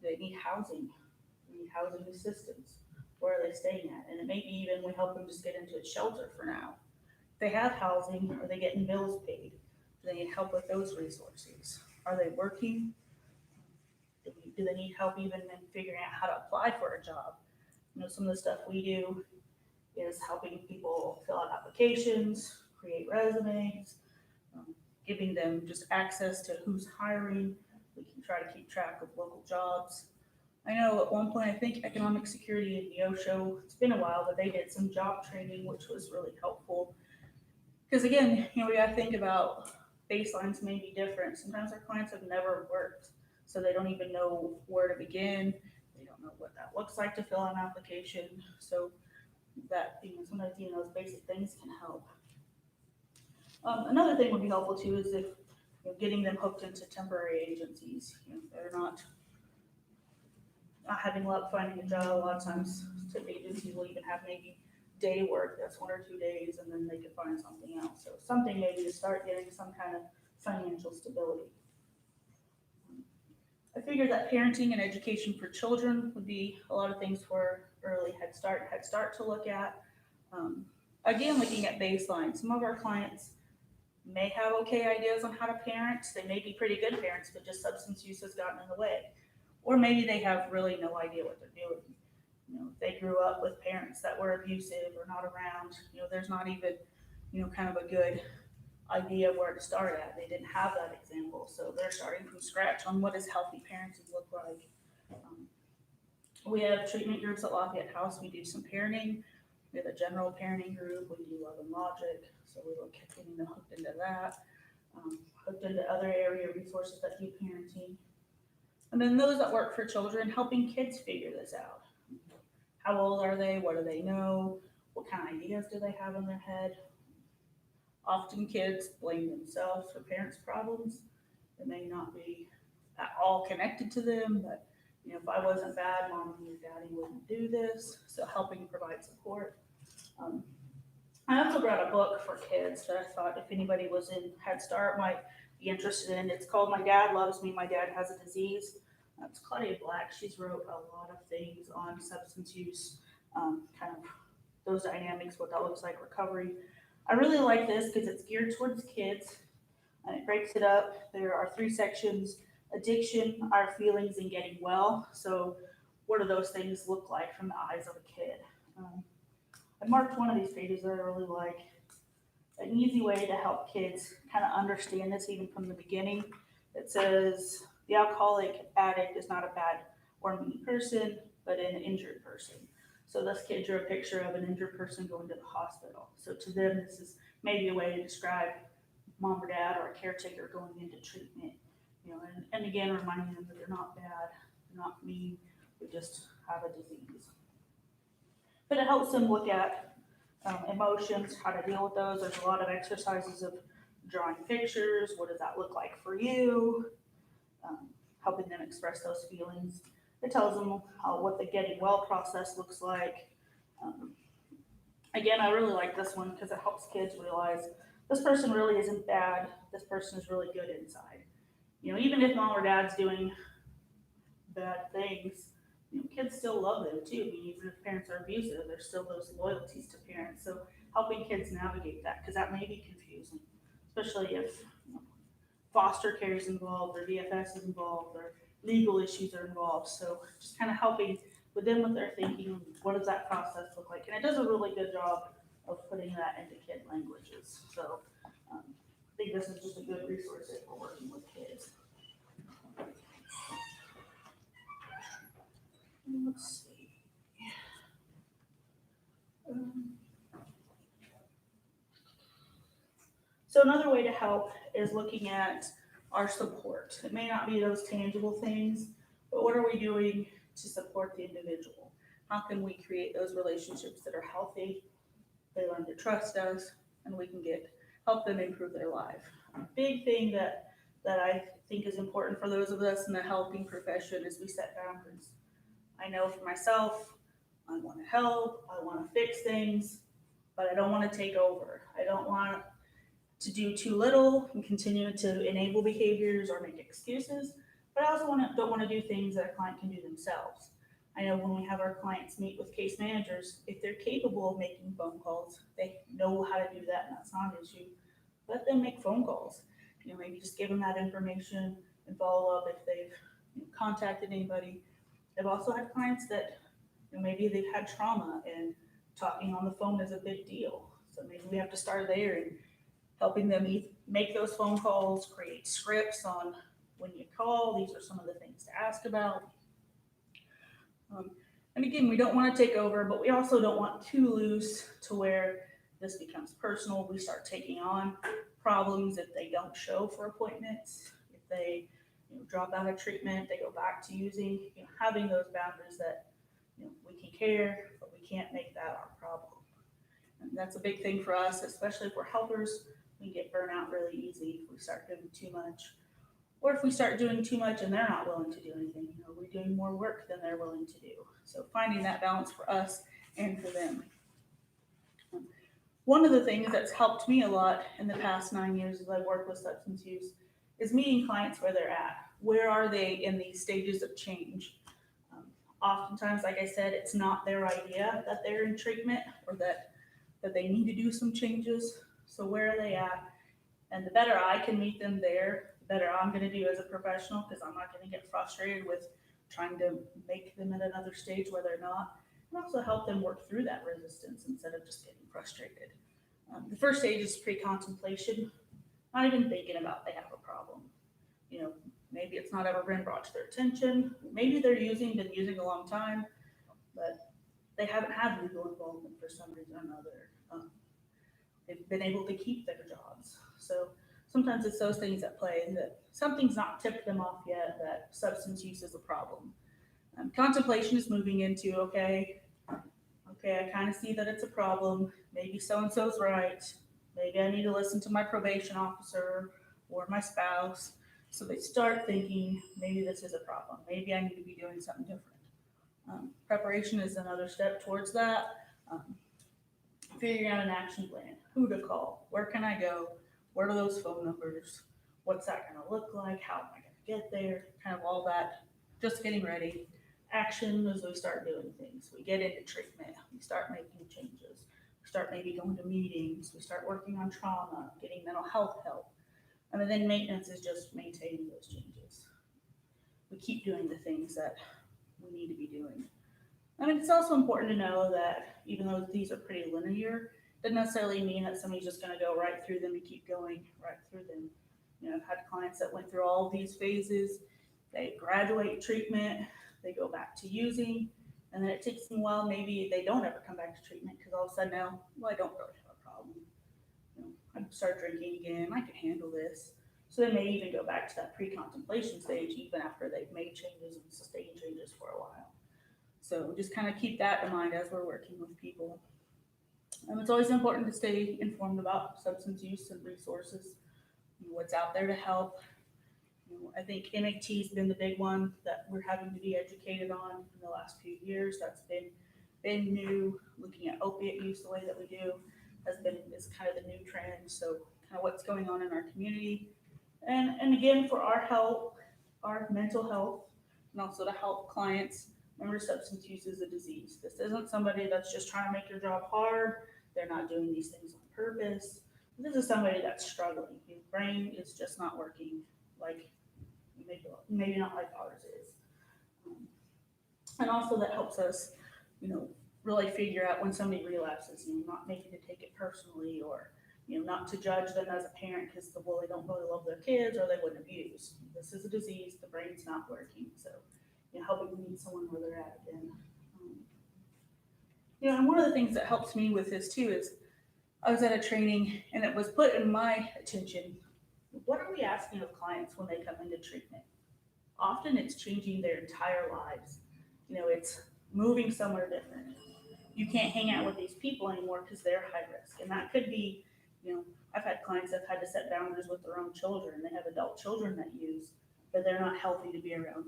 Do they need housing? Do they need housing assistance? Where are they staying at? And it may be even we help them just get into a shelter for now. If they have housing, are they getting bills paid? Do they need help with those resources? Are they working? Do they need help even in figuring out how to apply for a job? Some of the stuff we do is helping people fill out applications, create resumes, giving them just access to who's hiring. We can try to keep track of local jobs. I know at one point, I think Economic Security and Neosho, it's been a while, but they did some job training, which was really helpful. Because again, we gotta think about baselines may be different. Sometimes our clients have never worked, so they don't even know where to begin. They don't know what that looks like to fill out an application. So that, sometimes, those basic things can help. Another thing would be helpful too is if getting them hooked into temporary agencies. They're not having luck finding a job. A lot of times, tip agencies will even have maybe day work that's 1 or 2 days, and then they could find something else. So something maybe to start getting some kind of financial stability. I figured that parenting and education for children would be a lot of things for early Head Start to look at. Again, looking at baseline. Some of our clients may have okay ideas on how to parent. They may be pretty good parents, but just substance use has gotten in the way. Or maybe they have really no idea what they're doing. If they grew up with parents that were abusive or not around, there's not even, kind of a good idea of where to start at. They didn't have that example. So they're starting from scratch on what does healthy parenting look like. We have treatment groups at Lafayette House. We do some parenting. We have a general parenting group. We do Love and Logic. So we look at getting them hooked into that. Hooked into other area resources that do parenting. And then those that work for children, helping kids figure this out. How old are they? What do they know? What kind of ideas do they have in their head? Often kids blame themselves for parents' problems. It may not be at all connected to them, but if I wasn't bad, mom and your daddy wouldn't do this. So helping provide support. I also brought a book for kids that I thought if anybody was in Head Start might be interested in. It's called My Dad Loves Me, My Dad Has a Disease. It's Claudia Black. She's wrote a lot of things on substance use, kind of those dynamics, what that looks like, recovery. I really like this because it's geared towards kids, and it breaks it up. There are 3 sections: addiction, our feelings, and getting well. So what do those things look like from the eyes of a kid? I marked one of these pages that I really like. An easy way to help kids kind of understand this even from the beginning. It says, the alcoholic addict is not a bad or mean person, but an injured person. So this kid drew a picture of an injured person going to the hospital. So to them, this is maybe a way to describe mom or dad or a caretaker going into treatment. And again, reminding them that they're not bad, they're not mean, they just have a disease. But it helps them look at emotions, how to deal with those. There's a lot of exercises of drawing pictures. What does that look like for you? Helping them express those feelings. It tells them what the getting well process looks like. Again, I really like this one because it helps kids realize this person really isn't bad. This person is really good inside. You know, even if mom or dad's doing bad things, you know, kids still love them too. I mean, even if parents are abusive, there's still those loyalties to parents. So helping kids navigate that, because that may be confusing, especially if foster care is involved or DFS is involved or legal issues are involved. So just kind of helping with them with their thinking, what does that process look like? And it does a really good job of putting that into kid languages. So I think this is just a good resource if we're working with kids. Let's see. So another way to help is looking at our support. It may not be those tangible things, but what are we doing to support the individual? How can we create those relationships that are healthy? They learn to trust us, and we can help them improve their life. A big thing that I think is important for those of us in the helping profession is we set boundaries. I know for myself, I want to help, I want to fix things, but I don't want to take over. I don't want to do too little and continue to enable behaviors or make excuses, but I also don't want to do things that a client can do themselves. I know when we have our clients meet with case managers, if they're capable of making phone calls, they know how to do that, and that's not an issue. Let them make phone calls. You know, maybe just give them that information and follow up if they've contacted anybody. I've also had clients that maybe they've had trauma and talking on the phone is a big deal. So maybe we have to start there and helping them make those phone calls, create scripts on when you call. These are some of the things to ask about. And again, we don't want to take over, but we also don't want too loose to where this becomes personal. We start taking on problems if they don't show for appointments, if they drop out of treatment, they go back to using, having those boundaries that we can care, but we can't make that our problem. And that's a big thing for us, especially if we're helpers. We get burnt out really easy if we start doing too much, or if we start doing too much and they're not willing to do anything. We're doing more work than they're willing to do. So finding that balance for us and for them. One of the things that's helped me a lot in the past 9 years as I've worked with substance use is meeting clients where they're at. Where are they in these stages of change? Oftentimes, like I said, it's not their idea that they're in treatment or that they need to do some changes. So where are they at? And the better I can meet them there, the better I'm going to do as a professional, because I'm not going to get frustrated with trying to make them at another stage where they're not, and also help them work through that resistance instead of just getting frustrated. The first stage is pre-contemplation, not even thinking about they have a problem. Maybe it's not ever been brought to their attention. Maybe they're been using a long time, but they haven't had legal involvement for some reason or another. They've been able to keep their jobs. So sometimes it's those things at play that something's not tipped them off yet that substance use is a problem. Contemplation is moving into, okay, I kind of see that it's a problem. Maybe so-and-so's right. Maybe I need to listen to my probation officer or my spouse. So they start thinking, maybe this is a problem. Maybe I need to be doing something different. Preparation is another step towards that. Figuring out an action plan, who to call, where can I go, where are those phone numbers, what's that going to look like, how am I going to get there, kind of all that, just getting ready. Action as we start doing things. We get into treatment, we start making changes, we start maybe going to meetings, we start working on trauma, getting mental health help. And then maintenance is just maintaining those changes. We keep doing the things that we need to be doing. And it's also important to know that even though these are pretty linear, it doesn't necessarily mean that somebody's just going to go right through them and keep going right through them. I've had clients that went through all of these phases. They graduate treatment, they go back to using, and then it takes them a while. Maybe they don't ever come back to treatment because all of a sudden now, I don't really have a problem. I start drinking again, I can handle this. So they may even go back to that pre-contemplation stage even after they've made changes and sustained changes for a while. So just kind of keep that in mind as we're working with people. It's always important to stay informed about substance use and resources, what's out there to help. I think MAT's been the big one that we're having to be educated on in the last few years. That's been new. Looking at opiate use the way that we do is kind of the new trend. So kind of what's going on in our community. And again, for our health, our mental health, and also to help clients, remember substance use is a disease. This isn't somebody that's just trying to make your job hard. They're not doing these things on purpose. This is somebody that's struggling. His brain is just not working like maybe not like ours is. And also that helps us, really figure out when somebody relapses, not making to take it personally, or, not to judge them as a parent because they don't really love their kids or they wouldn't abuse. This is a disease, the brain's not working. So, helping them meet someone where they're at again. And one of the things that helps me with this too is I was at a training and it was put in my attention, what are we asking of clients when they come into treatment? Often it's changing their entire lives. It's moving somewhere different. You can't hang out with these people anymore because they're high risk. And that could be, I've had clients that have had to set boundaries with their own children. They have adult children that use, but they're not healthy to be around.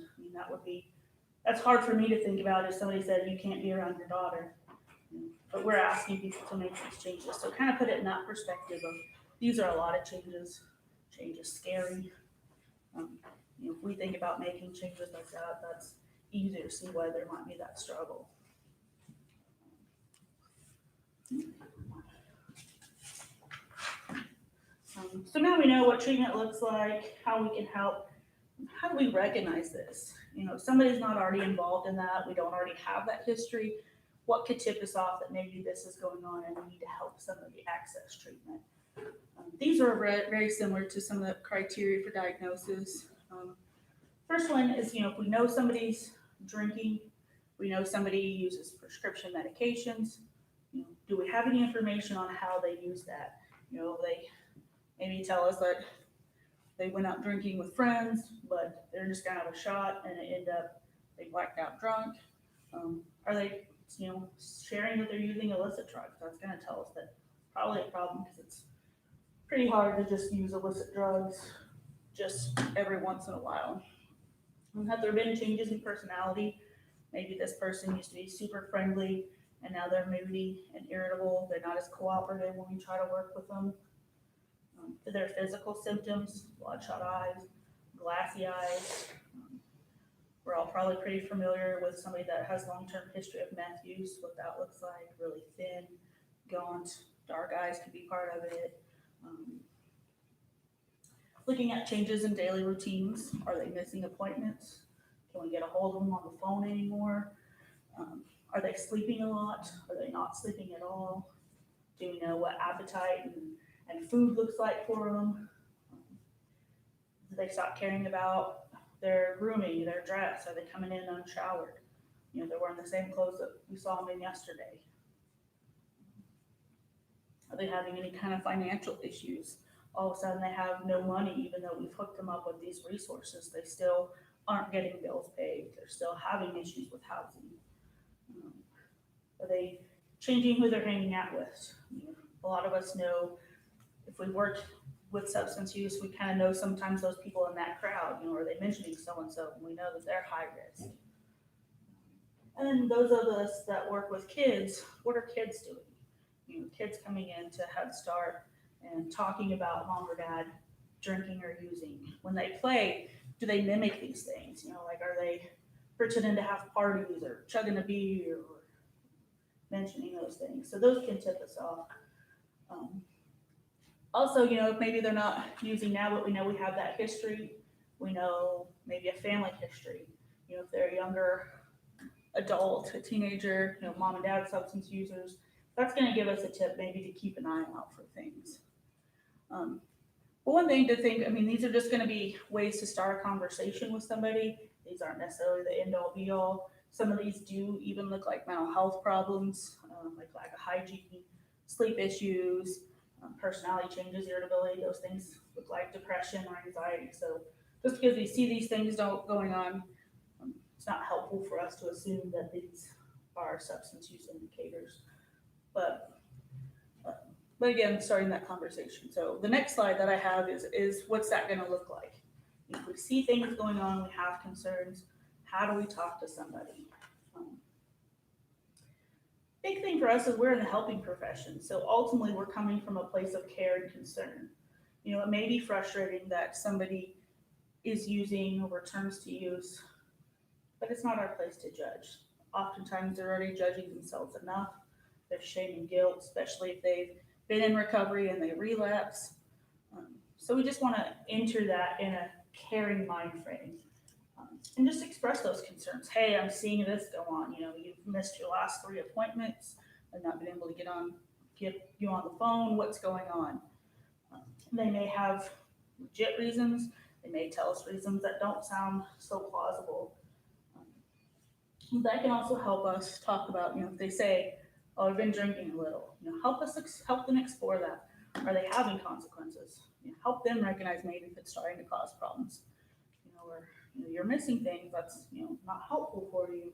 That's hard for me to think about if somebody said you can't be around your daughter. But we're asking people to make these changes. So kind of put it in that perspective of these are a lot of changes. Change is scary. If we think about making changes like that, that's easy to see why there might be that struggle. So now we know what treatment looks like, how we can help. How do we recognize this? If somebody's not already involved in that, we don't already have that history, what could tip us off that maybe this is going on and we need to help somebody access treatment? These are very similar to some of the criteria for diagnosis. First one is, if we know somebody's drinking, we know somebody uses prescription medications, do we have any information on how they use that? They maybe tell us that they went out drinking with friends, but they're just gonna have a shot and they blacked out drunk. Are they, sharing that they're using illicit drugs? That's gonna tell us that probably a problem because it's pretty hard to just use illicit drugs just every once in a while. Have there been changes in personality? Maybe this person used to be super friendly and now they're moody and irritable. They're not as cooperative when we try to work with them. To their physical symptoms, bloodshot eyes, glassy eyes. We're all probably pretty familiar with somebody that has long-term history of meth use, what that looks like, really thin, gaunt, dark eyes could be part of it. Looking at changes in daily routines. Are they missing appointments? Can we get a hold of them on the phone anymore? Are they sleeping a lot? Are they not sleeping at all? Do we know what appetite and food looks like for them? Do they stop caring about their grooming, their dress? Are they coming in unshowered? They're wearing the same clothes that we saw them in yesterday. Are they having any kind of financial issues? All of a sudden they have no money, even though we've hooked them up with these resources. They still aren't getting bills paid. They're still having issues with housing. Are they changing who they're hanging out with? A lot of us know if we work with substance use, we kind of know sometimes those people in that crowd, are they mentioning so-and-so, and we know that they're high risk. And then those of us that work with kids, what are kids doing? Kids coming in to Head Start and talking about mom or dad drinking or using. When they play, do they mimic these things? Are they pretending to have parties or chugging a beer or mentioning those things? So those can tip us off. Also, if maybe they're not using now, but we know we have that history. We know maybe a family history. If they're a younger adult, a teenager, mom and dad substance users, that's going to give us a tip maybe to keep an eye out for things. But one thing to think, these are just going to be ways to start a conversation with somebody. These aren't necessarily the end all be all. Some of these do even look like mental health problems, like lack of hygiene, sleep issues, personality changes, irritability. Those things look like depression or anxiety. So just because we see these things going on, it's not helpful for us to assume that these are substance use indicators. But again, starting that conversation. So the next slide that I have is what's that going to look like? If we see things going on, we have concerns, how do we talk to somebody? Big thing for us is we're in the helping profession. So ultimately we're coming from a place of care and concern. You know, it may be frustrating that somebody is using or returns to use, but it's not our place to judge. Oftentimes they're already judging themselves enough. There's shame and guilt, especially if they've been in recovery and they relapse. So we just want to enter that in a caring mind frame, and just express those concerns. Hey, I'm seeing this go on. You know, you've missed your last 3 appointments and not been able to get you on the phone. What's going on? They may have legit reasons. They may tell us reasons that don't sound so plausible. That can also help us talk about, you know, if they say, oh, I've been drinking a little, you know, help them explore that. Are they having consequences? You know, help them recognize maybe if it's starting to cause problems. You know, or you know, you're missing things that's, you know, not helpful for you.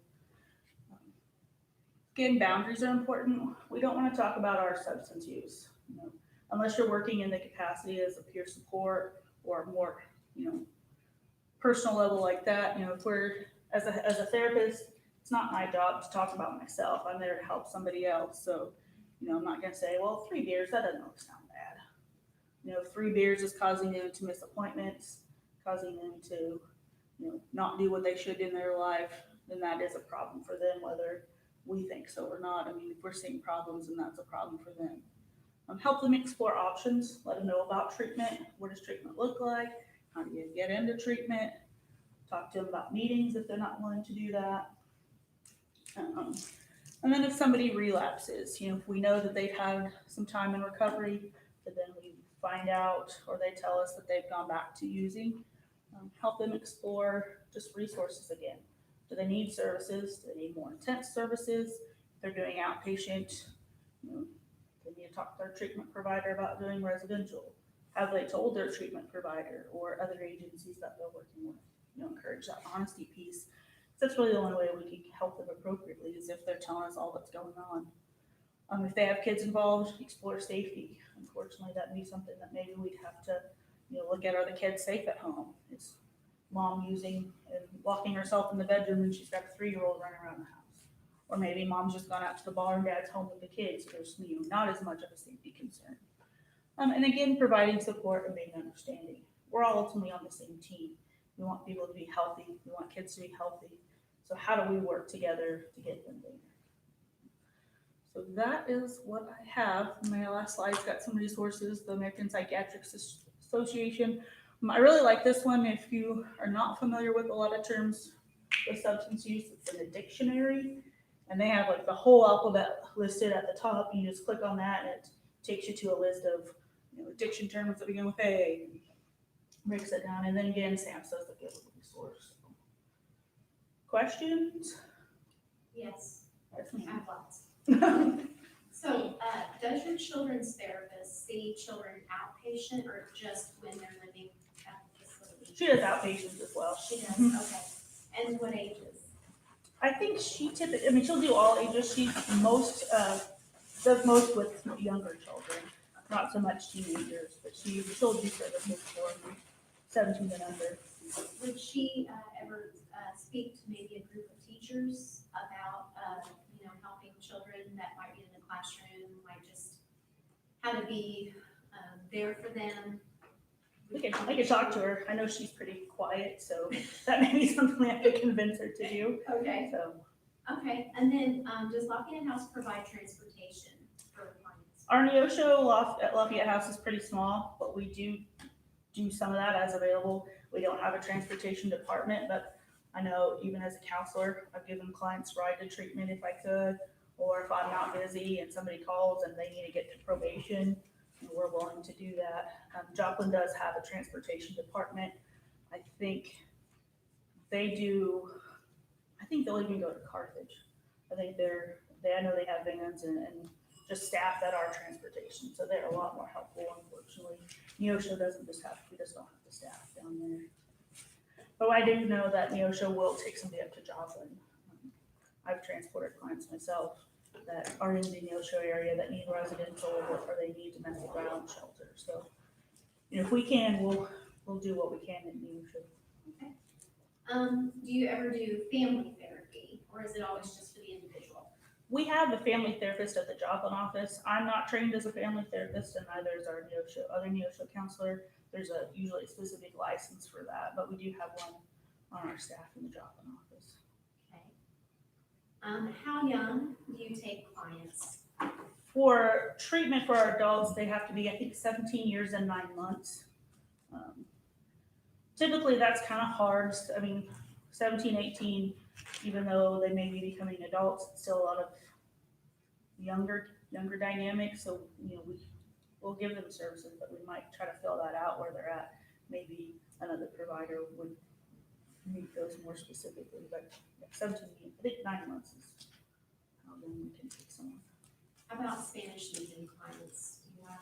Again, boundaries are important. We don't want to talk about our substance use, you know, unless you're working in the capacity as a peer support or more, you know, personal level like that. You know, if we're as a therapist, it's not my job to talk about myself. I'm there to help somebody else. So, you know, I'm not going to say, well, 3 beers, that doesn't really sound bad. You know, if 3 beers is causing them to miss appointments, causing them to, you know, not do what they should in their life, then that is a problem for them, whether we think so or not. I mean, if we're seeing problems, then that's a problem for them. Help them explore options. Let them know about treatment. What does treatment look like? How do you get into treatment? Talk to them about meetings if they're not willing to do that. And then if somebody relapses, you know, if we know that they've had some time in recovery, but then we find out or they tell us that they've gone back to using, help them explore just resources again. Do they need services? Do they need more intense services? If they're doing outpatient, you know, they need to talk to their treatment provider about doing residential. Have they told their treatment provider or other agencies that they're working with? You know, encourage that honesty piece. That's really the only way we can help them appropriately is if they're telling us all that's going on. If they have kids involved, explore safety. Unfortunately, that'd be something that maybe we'd have to, you know, look at, are the kids safe at home? Is mom using and locking herself in the bedroom and she's got a 3-year-old running around the house? Or maybe mom's just gone out to the bar and dad's home with the kids. So there's, you know, not as much of a safety concern. And again, providing support and being understanding. We're all ultimately on the same team. We want people to be healthy. We want kids to be healthy. So how do we work together to get them there? So that is what I have. My last slide's got some resources. The American Psychiatric Association. I really like this one. If you are not familiar with a lot of terms with substance use, it's in a dictionary. And they have like the whole alphabet listed at the top. You just click on that and it takes you to a list of, you know, addiction terms that begin with A. Breaks it down. And then again, Sam says the good resource. Questions? Yes, Yes, I ma'am. have lots. So, does your children's therapist see children outpatient or just when they're living at the facility? She does outpatients as well. She does, okay. And what ages? I think she typically, I mean, she'll do all ages. She does most with younger children, not so much teenagers, but she'll do services for 17 and under. Would she ever speak to maybe a group of teachers about, you know, helping children that might be in the classroom, like just how to be there for them? I could talk to her. I know she's pretty quiet, so that may be something I could convince her to do. Okay, So okay. And then does Lafayette House provide transportation for clients? our Neosho at Lafayette House is pretty small, but we do some of that as available. We don't have a transportation department, but I know even as a counselor, I've given clients ride to treatment if I could, or if I'm not busy and somebody calls and they need to get to probation, we're willing to do that. Joplin does have a transportation department. I think they'll even go to Carthage. I think I know they have vans and just staff that are transportation, so they're a lot more helpful. Unfortunately, Neosho we just don't have the staff down there. But I do know that Neosho will take somebody up to Joplin. I've transported clients myself that are in the Neosho area that need residential or they need domestic violence shelter. So, if we can, we'll do what we can in Neosho. Okay. Do you ever do family therapy, or is it always just for the individual? We have a family therapist at the Joplin office. I'm not trained as a family therapist, and neither is our other Neosho counselor. There's usually a specific license for that, but we do have one on our staff in the Joplin office. Okay. How young do you take clients? For treatment for our adults, they have to be, I think, 17 years and 9 months. Typically, that's kind of hard. I mean, 17, 18, even though they may be becoming adults, it's still a lot of younger dynamics. So, we'll give them services, but we might try to fill that out where they're at. Maybe another provider would meet those more specifically, but 17, I think 9 months is how long we can take someone. How about Spanish speaking clients? Do you have?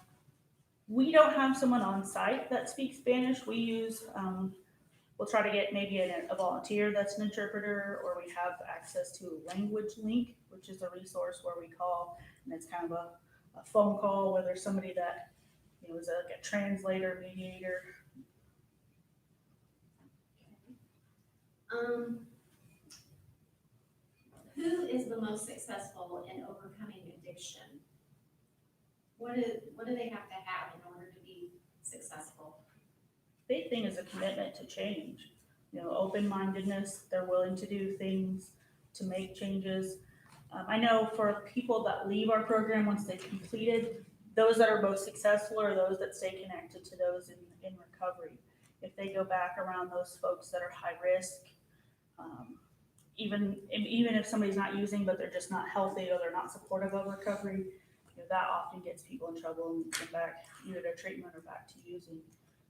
We don't have someone on site that speaks Spanish. We use, we'll try to get maybe a volunteer that's an interpreter, or we have access to a language link, which is a resource where we call, and it's kind of a phone call where there's somebody that, is like a translator, mediator. Who is the most successful in overcoming addiction? What do they have to have in order to be successful? Big thing is a commitment to change. Open-mindedness. They're willing to do things to make changes. I know for people that leave our program once they've completed, those that are most successful are those that stay connected to those in recovery. If they go back around those folks that are high risk, even if somebody's not using, but they're just not healthy or they're not supportive of recovery, that often gets people in trouble and get back either to treatment or back to using.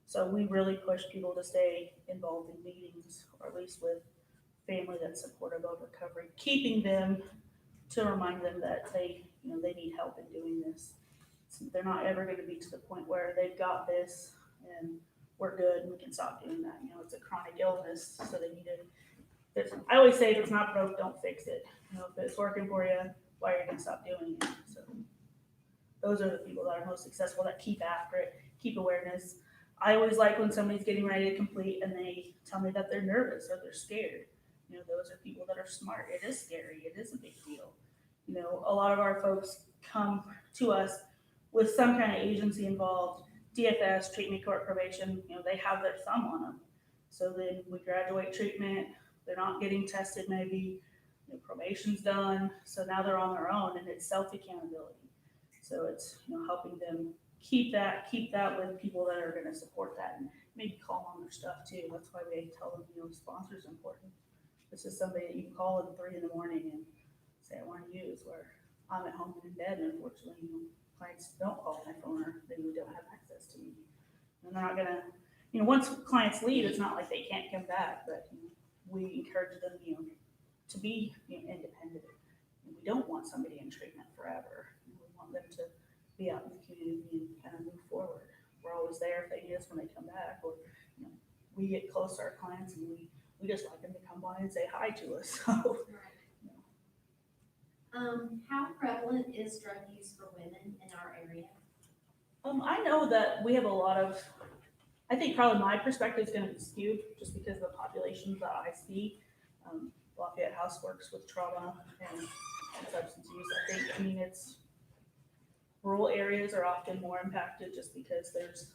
So we really push people to stay involved in meetings, or at least with family that's supportive of recovery, keeping them to remind them that they need help in doing this. So they're not ever going to be to the point where they've got this and we're good and we can stop doing that. It's a chronic illness, so they need it. I always say if it's not broke, don't fix it. If it's working for you, why are you going to stop doing it? So those are the people that are most successful, that keep after it, keep awareness. I always like when somebody's getting ready to complete and they tell me that they're nervous or they're scared. Those are people that are smart. It is scary. It is a big deal. A lot of our folks come to us with some kind of agency involved, DFS, treatment, court, probation. They have their thumb on them. So then we graduate treatment. They're not getting tested maybe. Probation's done. So now they're on their own, and it's self-accountability. So it's, helping them keep that with people that are going to support that and maybe call on their stuff too. That's why we tell them, sponsors are important. This is somebody that you can call at 3 a.m. and say, I want to use, where I'm at home and in bed, and unfortunately, clients don't call my phone or they don't have access to me. And they're not going to, once clients leave, it's not like they can't come back, but we encourage them, to be independent. And we don't want somebody in treatment forever. We want them to be out in the community and kind of move forward. We're always there if they need us when they come back, or we get close to our clients and we just like them to come by and say hi to us. So, how prevalent is drug use for women in our area? I know that we have a lot of, I think probably my perspective is going to be skewed just because of the populations that I see. Lafayette House works with trauma and substance use. I think, it's rural areas are often more impacted just because there's,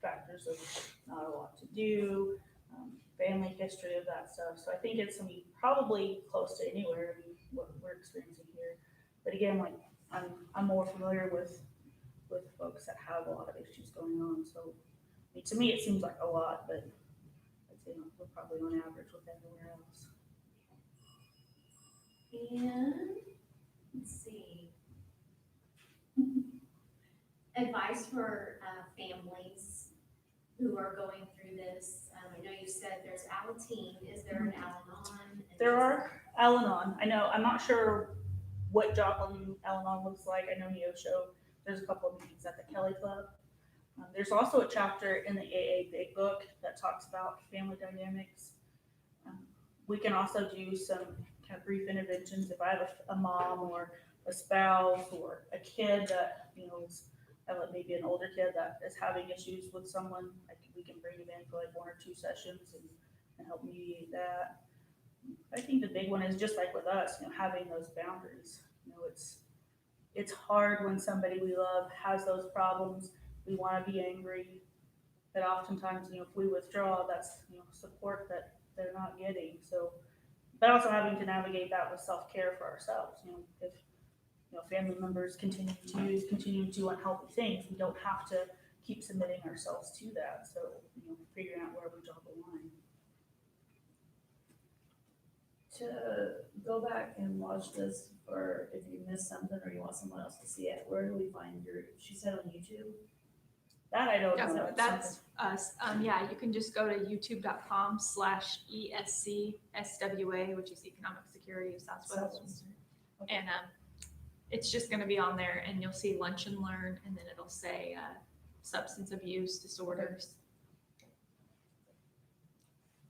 factors of not a lot to do, family history of that stuff. So I think it's going to be probably close to anywhere what we're experiencing here. But again, like I'm more familiar with folks that have a lot of issues going on. So to me, it seems like a lot, but I'd say we're probably on average with everywhere else. And let's see. Advice for families who are going through this. I know you said there's Alateen. Is there an Al-Anon? There are Al-Anon. I know, I'm not sure what Joplin Al-Anon looks like. I know Neosho, there's a couple of meetings at the Kelly Club. There's also a chapter in the AA Big Book that talks about family dynamics. We can also do some kind of brief interventions if I have a mom or a spouse or a kid that, is maybe an older kid that is having issues with someone. We can bring them in for like 1 or 2 sessions and help mediate that. I think the big one is just like with us, having those boundaries. It's hard when somebody we love has those problems. We want to be angry, but oftentimes, if we withdraw, that's, support that they're not getting. So, but also having to navigate that with self-care for ourselves. If family members continue to unhealthy things, we don't have to keep submitting ourselves to that. So, figuring out where we draw the line. To go back and watch this, or if you missed something or you want someone else to see it, where do we find she said on YouTube? That I don't know. No, that's us. Yeah, you can just go to youtube.com/ESCSWA, which is Economic Security of Southwest. Okay. And it's just going to be on there, and you'll see Lunch and Learn, and then it'll say substance abuse disorders.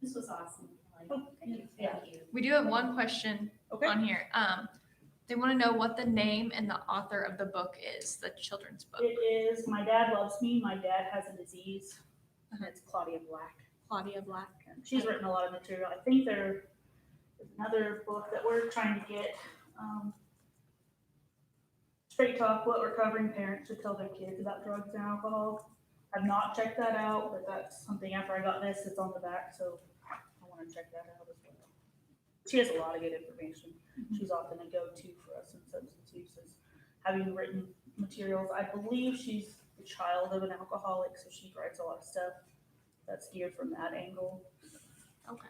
This was awesome. Oh, Thank you. yeah. Thank you. We do have one question Okay. on here. They want to know what the name and the author of the book is, the children's book. It is My Dad Loves Me. My Dad Has a Disease. And it's Claudia Black. Claudia Black. And she's written a lot of material. I think there's another book that we're trying to get. Straight Talk, What Recovering Parents Should Tell Their Kids About Drugs and Alcohol. I've not checked that out, but that's something after I got this, it's on the back, so I want to check that out as well. She has a lot of good information. She's often a go-to for us in substance use, having written materials. I believe she's the child of an alcoholic, so she writes a lot of stuff that's geared from that angle. Okay.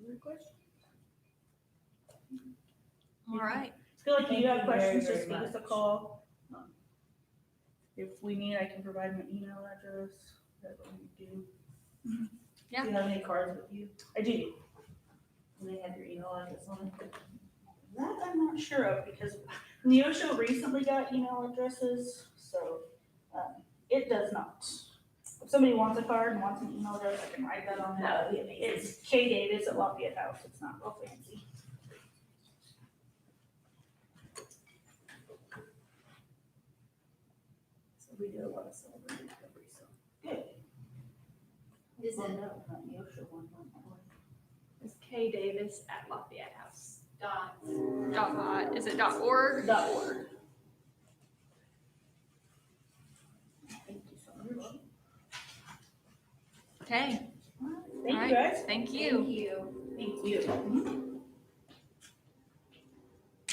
Other questions? All right. I feel like if Thank you have you very, questions, very just give us a much. call. If we need, I can provide my email address. That's what we do. Yeah. Do you have any cards with you? I do. Do they have your email address on it? That I'm not sure of because Neosho recently got email addresses, so it does not. If somebody wants a card and wants an email address, I can write that on there. That would be amazing. It's K Davis at Lafayette House. It's not real fancy. So we do a lot of celebrity recovery, so. Good. Is Oh, it no, not Neosho one. It's K Davis at Lafayette House. dot? Is it .org? .org. Thank you so much. Okay. Thank All you right. guys. Thank you. Thank you. Thank you.